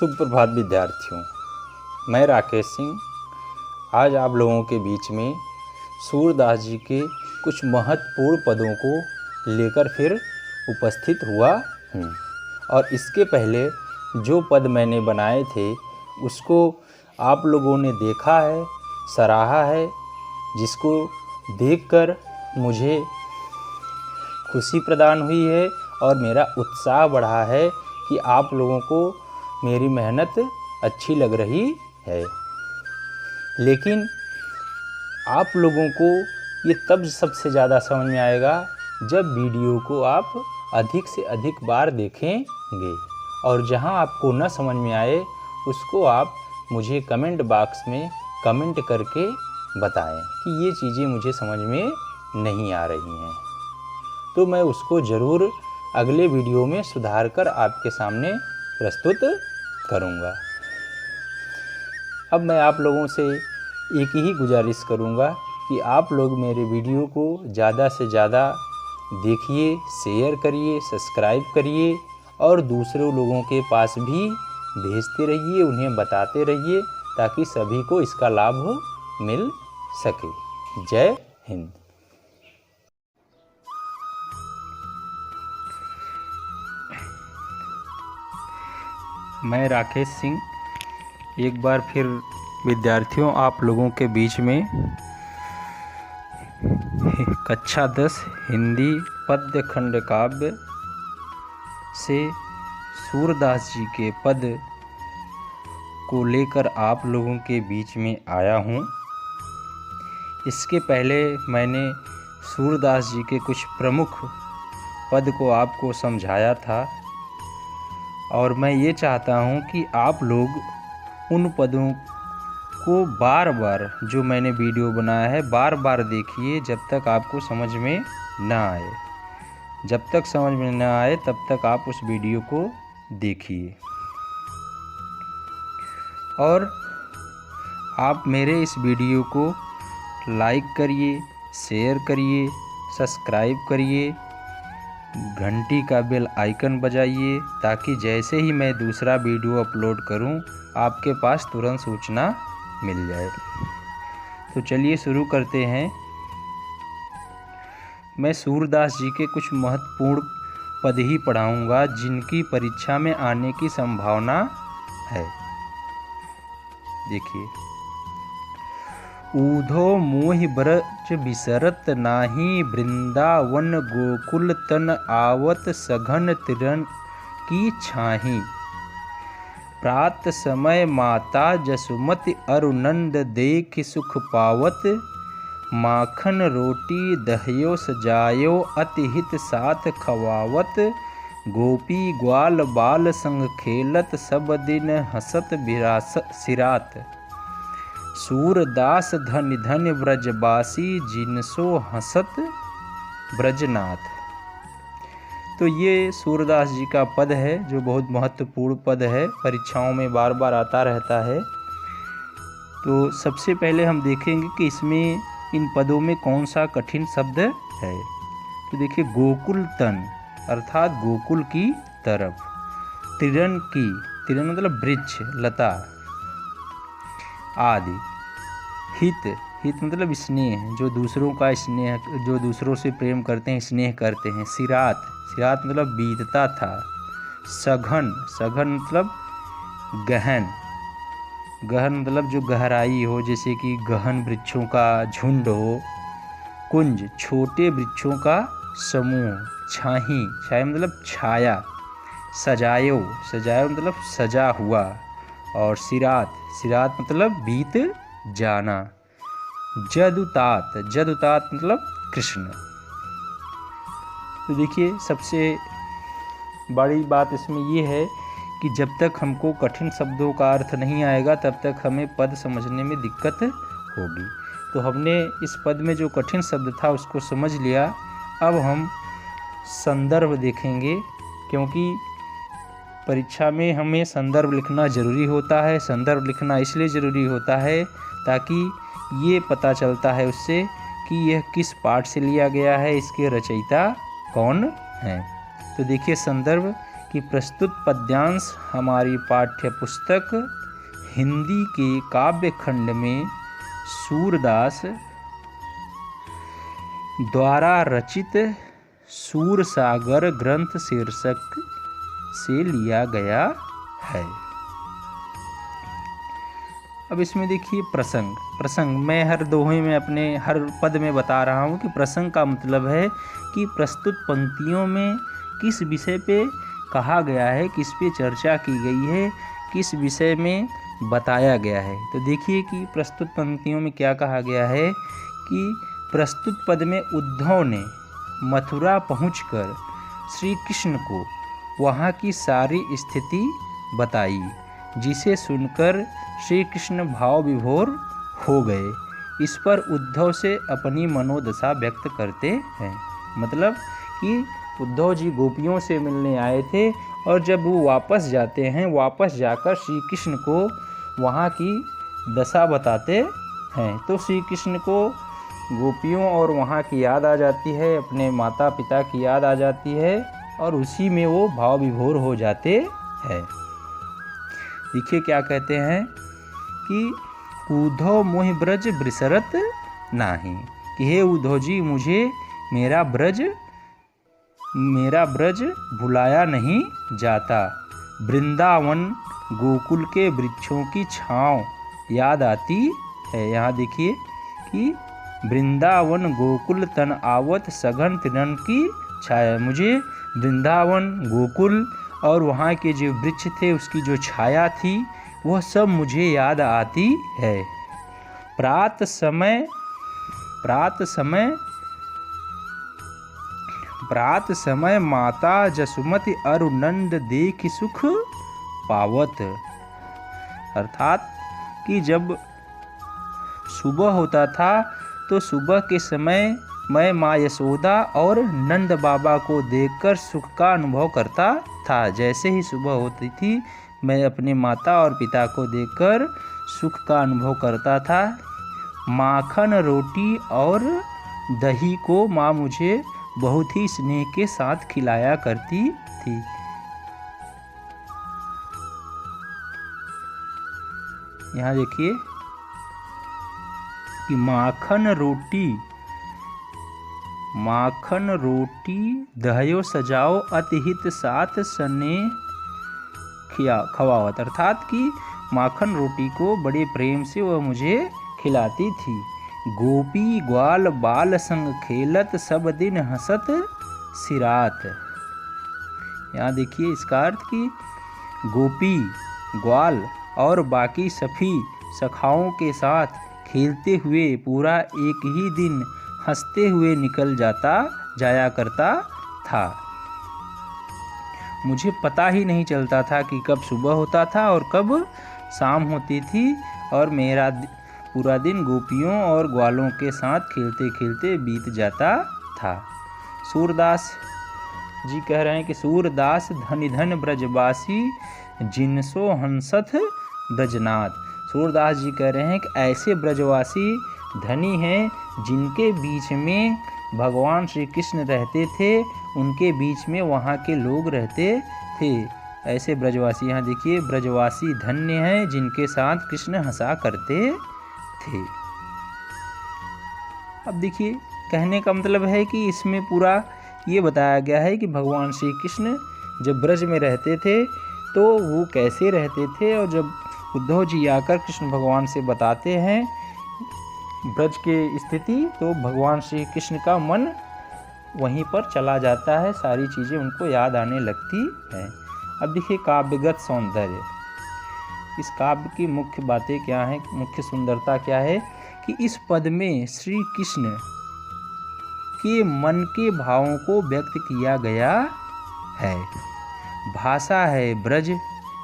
सुप्रभात विद्यार्थियों, मैं राकेश सिंह आज आप लोगों के बीच में सूरदास जी के कुछ महत्वपूर्ण पदों को लेकर फिर उपस्थित हुआ हूँ। और इसके पहले जो पद मैंने बनाए थे उसको आप लोगों ने देखा है, सराहा है, जिसको देखकर मुझे खुशी प्रदान हुई है और मेरा उत्साह बढ़ा है कि आप लोगों को मेरी मेहनत अच्छी लग रही है। लेकिन आप लोगों को ये तब सबसे ज़्यादा समझ में आएगा जब वीडियो को आप अधिक से अधिक बार देखेंगे। और जहां आपको न समझ में आए उसको आप मुझे कमेंट बॉक्स में कमेंट करके बताएं कि ये चीज़ें मुझे समझ में नहीं आ रही हैं, तो मैं उसको ज़रूर अगले वीडियो में सुधार कर आपके सामने प्रस्तुत करूंगा। अब मैं आप लोगों से एक ही गुजारिश करूंगा कि आप लोग मेरे वीडियो को ज़्यादा से ज़्यादा देखिए, शेयर करिए, सब्सक्राइब करिए और दूसरे लोगों के पास भी भेजते रहिए, उन्हें बताते रहिए ताकि सभी को इसका लाभ मिल सके। जय हिंद। मैं राकेश सिंह एक बार फिर विद्यार्थियों आप लोगों के बीच में कक्षा 10 हिंदी पद्य खंड काव्य से सूरदास जी के पद को लेकर आप लोगों के बीच में आया हूँ। इसके पहले मैंने सूरदास जी के कुछ प्रमुख पद को आपको समझाया था और मैं ये चाहता हूँ कि आप लोग उन पदों को बार बार जो मैंने वीडियो बनाया है बार बार देखिए जब तक आपको समझ में ना आए। जब तक समझ में ना आए तब तक आप उस वीडियो को देखिए। और आप मेरे इस वीडियो को लाइक करिए, शेयर करिए, सब्सक्राइब करिए, घंटी का बेल आइकन बजाइए ताकि जैसे ही मैं दूसरा वीडियो अपलोड करूं आपके पास तुरंत सूचना मिल जाए। तो चलिए शुरू करते हैं। मैं सूरदास जी के कुछ महत्वपूर्ण पद ही पढ़ाऊंगा जिनकी परीक्षा में आने की संभावना है। देखिए, ऊधो मोहि ब्रज बिसरत नाही, वृंदावन गोकुल तन आवत सघन तिरन की छाही। प्रात समय माता जसुमति अरुनंद देख सुख पावत, माखन रोटी दहयो सजायो अति हित साथ खवावत। गोपी ग्वाल बाल संग खेलत, सब दिन हसत सिरात। सूरदास धन धन ब्रजबासी, जिनसो हसत ब्रजनाथ। तो ये सूरदास जी का पद है जो बहुत महत्वपूर्ण पद है, परीक्षाओं में बार बार आता रहता है। तो सबसे पहले हम देखेंगे कि इसमें इन पदों में कौन सा कठिन शब्द है। तो देखिए, गोकुल तन अर्थात गोकुल की तरफ, तिरन की, तिरन मतलब वृक्ष, लता आदि। हित, हित मतलब स्नेह, जो दूसरों का स्नेह, जो दूसरों से प्रेम करते हैं, स्नेह करते हैं। सिरात, सिरात मतलब बीतता था। सघन, सघन मतलब गहन, गहन मतलब जो गहराई हो, जैसे कि गहन वृक्षों का झुंड हो। कुंज, छोटे वृक्षों का समूह। छाही, छाया मतलब छाया। सजायो, सजायो मतलब सजा हुआ। और सिरात, सिरात मतलब बीत जाना। जदुतात, जदुतात मतलब कृष्ण। तो देखिए, सबसे बड़ी बात इसमें ये है कि जब तक हमको कठिन शब्दों का अर्थ नहीं आएगा तब तक हमें पद समझने में दिक्कत होगी। तो हमने इस पद में जो कठिन शब्द था उसको समझ लिया। अब हम संदर्भ देखेंगे, क्योंकि परीक्षा में हमें संदर्भ लिखना ज़रूरी होता है। संदर्भ लिखना इसलिए ज़रूरी होता है ताकि ये पता चलता है उससे कि यह किस पाठ से लिया गया है, इसके रचयिता कौन हैं। तो देखिए, संदर्भ कि प्रस्तुत पद्यांश हमारी पाठ्य पुस्तक हिंदी के काव्य खंड में सूरदास द्वारा रचित सूरसागर ग्रंथ शीर्षक से लिया गया है। अब इसमें देखिए प्रसंग मैं हर दोहे में अपने हर पद में बता रहा हूँ कि प्रसंग का मतलब है कि प्रस्तुत पंक्तियों में किस विषय पे कहा गया है, किस पे चर्चा की गई है, किस विषय में बताया गया है। तो देखिए कि प्रस्तुत पंक्तियों में क्या कहा गया है कि प्रस्तुत पद में उद्धव ने मथुरा पहुंचकर श्री कृष्ण को वहाँ की सारी स्थिति बताई, जिसे सुनकर श्री कृष्ण भाव विभोर हो गए। इस पर उद्धव से अपनी मनोदशा व्यक्त करते हैं। मतलब कि उद्धव जी गोपियों से मिलने आए थे और जब वो वापस जाते हैं, वापस जाकर श्री कृष्ण को वहाँ की दशा बताते हैं, तो श्री कृष्ण को गोपियों और वहाँ की याद आ जाती है, अपने माता पिता की याद आ जाती है और उसी में वो भाव विभोर हो जाते हैं। देखिए क्या कहते हैं कि उद्धव मोहि ब्रज बिसरत नाही, कि हे उद्धव जी मुझे मेरा ब्रज भुलाया नहीं जाता। वृंदावन गोकुल के वृक्षों की छाँव याद आती है। यहाँ देखिए कि वृंदावन गोकुल तन आवत सघन तिनन की छाया, मुझे वृंदावन गोकुल और वहाँ के जो वृक्ष थे उसकी जो छाया थी वह सब मुझे याद आती है। प्रात समय माता जसुमति अरु नंद देख सुख पावत। अर्थात कि जब सुबह होता था तो सुबह के समय मैं माँ यशोदा और नंद बाबा को देखकर सुख का अनुभव करता था। जैसे ही सुबह होती थी मैं अपने माता और पिता को देखकर सुख का अनुभव करता था। माखन रोटी और दही को माँ मुझे बहुत ही स्नेह के साथ खिलाया करती थी। यहाँ देखिए कि माखन रोटी दहयो सजाओ अतिहित साथ सने खवावत। अर्थात कि माखन रोटी को बड़े प्रेम से वह मुझे खिलाती थी। गोपी ग्वाल बाल संग खेलत सब दिन हंसत सिरात। यहाँ देखिए इसका अर्थ कि गोपी ग्वाल और बाकी सभी सखाओं के साथ खेलते हुए पूरा एक ही दिन हंसते हुए निकल जाया करता था। मुझे पता ही नहीं चलता था कि कब सुबह होता था और कब शाम होती थी और मेरा पूरा दिन गोपियों और ग्वालों के साथ खेलते खेलते बीत जाता था। सूरदास जी कह रहे हैं कि सूरदास धनि धन ब्रजवासी जिनसो हंसथ ब्रजनाथ। सूरदास जी कह रहे हैं कि ऐसे ब्रजवासी धनी हैं जिनके बीच में भगवान श्री कृष्ण रहते थे, उनके बीच में वहाँ के लोग रहते थे। ऐसे ब्रजवासी, यहाँ देखिए ब्रजवासी धन्य हैं जिनके साथ कृष्ण हंसा करते थे। अब देखिए कहने का मतलब है कि इसमें पूरा ये बताया गया है कि भगवान श्री कृष्ण जब ब्रज में रहते थे तो वो कैसे रहते थे, और जब उद्धव जी आकर कृष्ण भगवान से बताते हैं ब्रज के स्थिति तो भगवान श्री कृष्ण का मन वहीं पर चला जाता है, सारी चीज़ें उनको याद आने लगती हैं। अब देखिए काव्यगत सौंदर्य, इस काव्य की मुख्य बातें क्या हैं, मुख्य सुंदरता क्या है कि इस पद में श्री कृष्ण के मन के भावों को व्यक्त किया गया है। भाषा है ब्रज,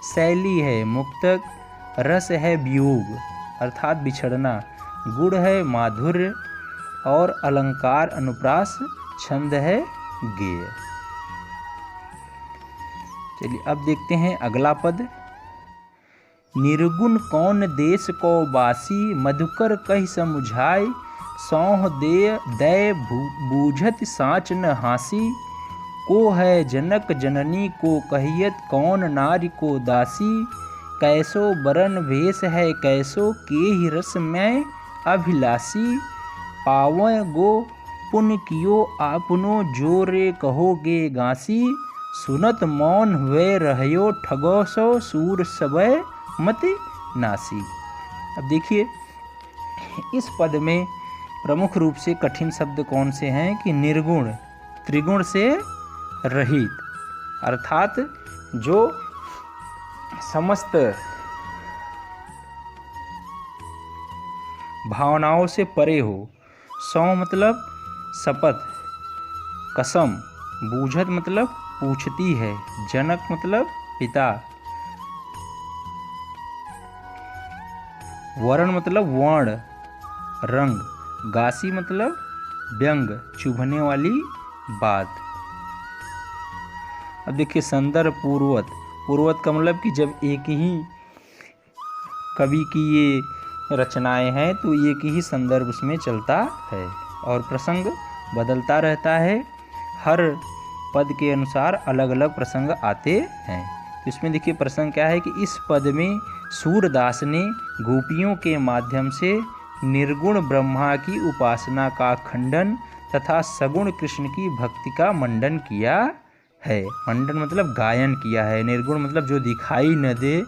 शैली है मुक्तक, रस है वियोग अर्थात बिछड़ना, गुण है माधुर्य और अलंकार अनुप्रास, छंद है गेय। चलिए अब देखते हैं अगला पद। निर्गुण कौन देश को वासी, मधुकर कहि समुझाय, सौह दे दय बूझत साँच न हासी, को है जनक जननी को कहियत कौन नारी को दासी। कैसो बरन भेष है कैसो के ही रस में अभिलाषी। पावै गो पुण्य कियो आपनो जोरे कहोगे गासी। सुनत मौन हुए रहयो ठगो सो सूर सबय मत नासी। अब देखिए इस पद में प्रमुख रूप से कठिन शब्द कौन से हैं कि निर्गुण, त्रिगुण से रहित, अर्थात जो समस्त भावनाओं से परे हो। सौ मतलब शपथ, कसम, बूझत मतलब पूछती है, जनक मतलब पिता, वर्ण मतलब वर्ण, रंग, गासी मतलब व्यंग, चुभने वाली बात। अब देखिए संदर्भ पूर्वत, पूर्वत का मतलब कि जब एक ही कवि की ये रचनाएं हैं तो एक ही संदर्भ उसमें चलता है और प्रसंग बदलता रहता है। हर पद के अनुसार अलग अलग प्रसंग आते हैं। तो इसमें देखिए प्रसंग क्या है कि इस पद में सूरदास ने गोपियों के माध्यम से निर्गुण ब्रह्मा की उपासना का खंडन तथा सगुण कृष्ण की भक्ति का मंडन किया है। मंडन मतलब गायन किया है। निर्गुण मतलब जो दिखाई न दे,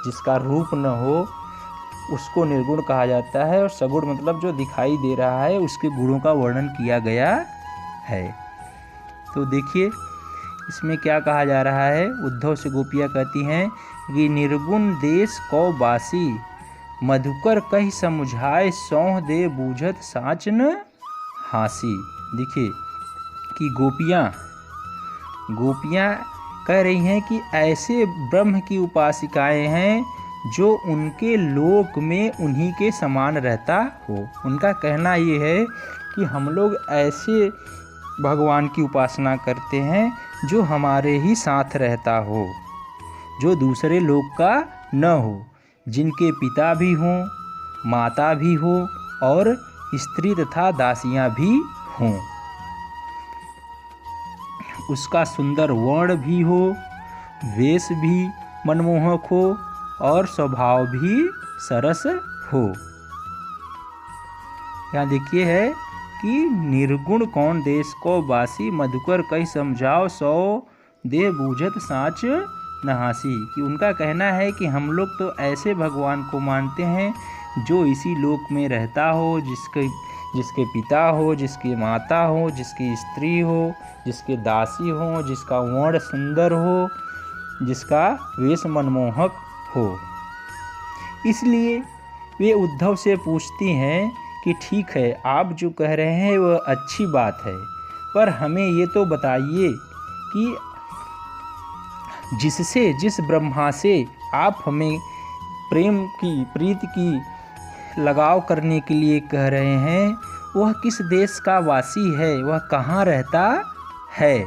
जिसका रूप न हो, उसको निर्गुण कहा जाता है। और सगुण मतलब जो दिखाई दे रहा है उसके गुणों का वर्णन किया गया है। तो देखिए इसमें क्या कहा जा रहा है। उद्धव से गोपियाँ कहती हैं कि निर्गुण देश कौ बासी, मधुकर कहि समुझाए सौह दे बूझत साँच न हासी। देखिए कि गोपियाँ कह रही हैं कि ऐसे ब्रह्म की उपासिकाएं हैं जो उनके लोक में उन्हीं के समान रहता हो। उनका कहना ये है कि हम लोग ऐसे भगवान की उपासना करते हैं जो हमारे ही साथ रहता हो, जो दूसरे लोक का न हो, जिनके पिता भी हों, माता भी हो और स्त्री तथा दासियां भी हों, उसका सुंदर वर्ण भी हो, वेश भी मनमोहक हो और स्वभाव भी सरस हो। यहाँ देखिए है कि निर्गुण कौन देश को बासी, मधुकर कहीं समझाओ सौ दे बूझत साँच नहासी। कि उनका कहना है कि हम लोग तो ऐसे भगवान को मानते हैं जो इसी लोक में रहता हो, जिसके पिता हो, जिसकी माता हो, जिसकी स्त्री हो, जिसके दासी हो, जिसका वर्ण सुंदर हो, जिसका वेश मनमोहक हो। इसलिए वे उद्धव से पूछती हैं कि ठीक है, आप जो कह रहे हैं वह अच्छी बात है, पर हमें ये तो बताइए कि जिस ब्रह्मा से आप हमें प्रेम की, प्रीति की लगाव करने के लिए कह रहे हैं, वह किस देश का वासी है, वह कहाँ रहता है,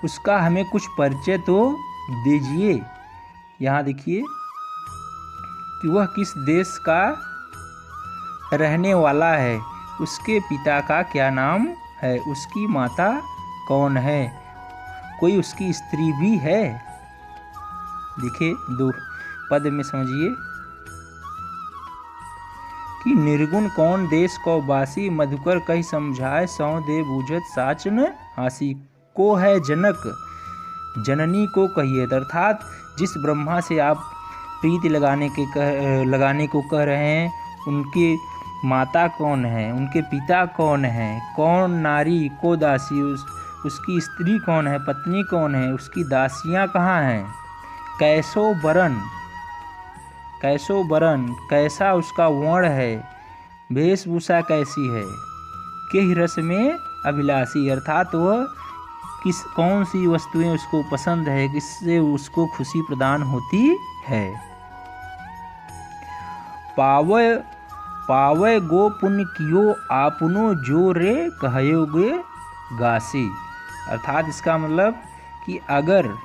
उसका हमें कुछ परिचय तो दीजिए। यहाँ देखिए कि वह किस देश का रहने वाला है, उसके पिता का क्या नाम है, उसकी माता कौन है, कोई उसकी स्त्री भी है। देखिए दो पद में समझिए कि निर्गुण कौन देश को बासी, मधुकर कही समझाए सौ दे बूझत साच न हासी। को है जनक जननी को कहिए, अर्थात जिस ब्रह्मा से आप प्रीति लगाने को कह रहे हैं, उनकी माता कौन है, उनके पिता कौन है, कौन नारी को दासी, उसकी स्त्री कौन है, पत्नी कौन है, उसकी दासियां कहाँ हैं, कैसो बरन कैसा उसका वर्ण है, वेशभूषा कैसी है, किस रस में अभिलाषी, अर्थात वह कौन सी वस्तुएं उसको पसंद है, किससे उसको खुशी प्रदान होती है। पावै गो पुण्य कियो आपनो जो रे कहोगे गासी। अर्थात इसका मतलब कि अगर,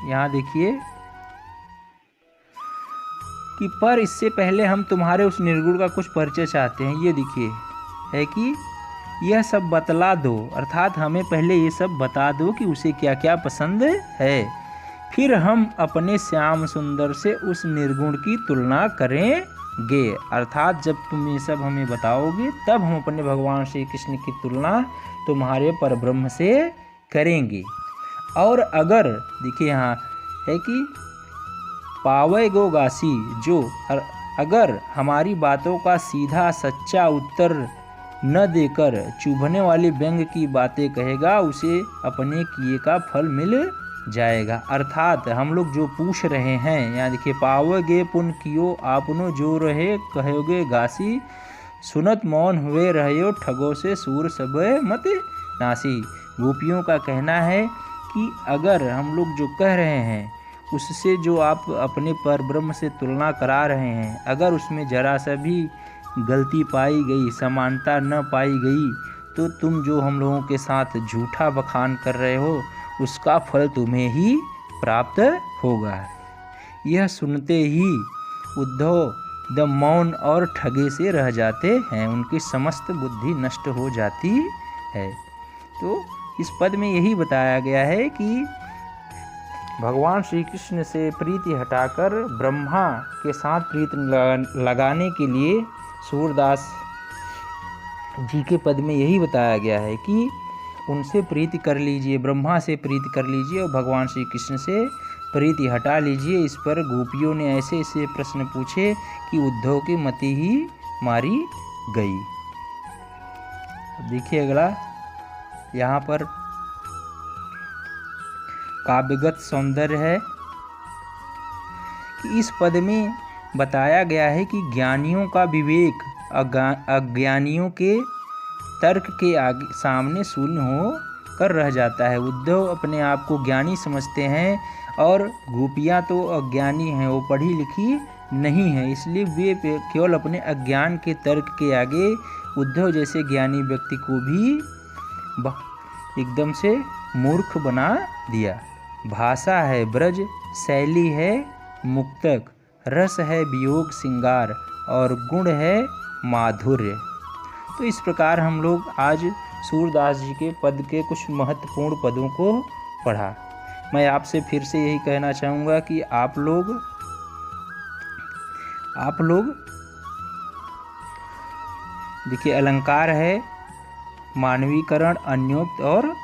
यहाँ देखिए कि पर इससे पहले हम तुम्हारे उस निर्गुण का कुछ परिचय चाहते हैं। ये देखिए है कि यह सब बतला दो, अर्थात हमें पहले ये सब बता दो कि उसे क्या क्या पसंद है, फिर हम अपने श्याम सुंदर से उस निर्गुण की तुलना करेंगे। अर्थात जब तुम ये सब हमें बताओगे तब हम अपने भगवान श्री कृष्ण की तुलना तुम्हारे परब्रह्म से करेंगे। और अगर देखिए यहाँ है कि पावे गो गासी, जो अगर हमारी बातों का सीधा सच्चा उत्तर न देकर चुभने वाली व्यंग की बातें कहेगा, उसे अपने किए का फल मिल जाएगा। अर्थात हम लोग जो पूछ रहे हैं, यहाँ देखिए पावोगे पुण्य कियो आपनो जो रहे कहोगे गासी, सुनत मौन हुए रहो ठगों से सूर सब मत नासी। गोपियों का कहना है कि अगर हम लोग जो कह रहे हैं उससे जो आप अपने परब्रह्म से तुलना करा रहे हैं, अगर उसमें जरा सा भी गलती पाई गई, समानता न पाई गई, तो तुम जो हम लोगों के साथ झूठा बखान कर रहे हो उसका फल तुम्हें ही प्राप्त होगा। यह सुनते ही उद्धव द मौन और ठगे से रह जाते हैं, उनकी समस्त बुद्धि नष्ट हो जाती है। तो इस पद में यही बताया गया है कि भगवान श्री कृष्ण से प्रीति हटाकर ब्रह्मा के साथ प्रीति लगाने के लिए सूरदास जी के पद में यही बताया गया है कि उनसे प्रीति कर लीजिए, ब्रह्मा से प्रीति कर लीजिए और भगवान श्री कृष्ण से प्रीति हटा लीजिए। इस पर गोपियों ने ऐसे ऐसे प्रश्न पूछे कि उद्धव की मति ही मारी गई। देखिए अगला यहाँ पर काव्यगत सौंदर्य है कि इस पद में बताया गया है कि ज्ञानियों का विवेक अज्ञानियों के तर्क के आगे सामने शून्य हो कर रह जाता है। उद्धव अपने आप को ज्ञानी समझते हैं और गोपियाँ तो अज्ञानी हैं, वो पढ़ी लिखी नहीं है, इसलिए वे केवल अपने अज्ञान के तर्क के आगे उद्धव जैसे ज्ञानी व्यक्ति को भी एकदम से मूर्ख बना दिया। भाषा है ब्रज, शैली है मुक्तक, रस है वियोग श्रृंगार और गुण है माधुर्य। तो इस प्रकार हम लोग आज सूरदास जी के पद के कुछ महत्वपूर्ण पदों को पढ़ा। मैं आपसे फिर से यही कहना चाहूँगा कि आप लोग देखिए अलंकार है मानवीकरण, अन्योक्त और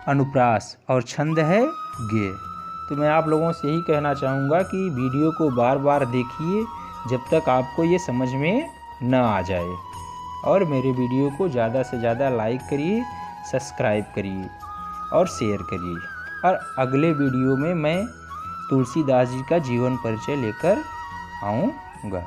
अनुप्रास, और छंद है गेय। तो मैं आप लोगों से यही कहना चाहूँगा कि वीडियो को बार बार देखिए जब तक आपको ये समझ में न आ जाए, और मेरे वीडियो को ज़्यादा से ज़्यादा लाइक करिए, सब्सक्राइब करिए और शेयर करिए। और अगले वीडियो में मैं तुलसीदास जी का जीवन परिचय लेकर आऊँगा।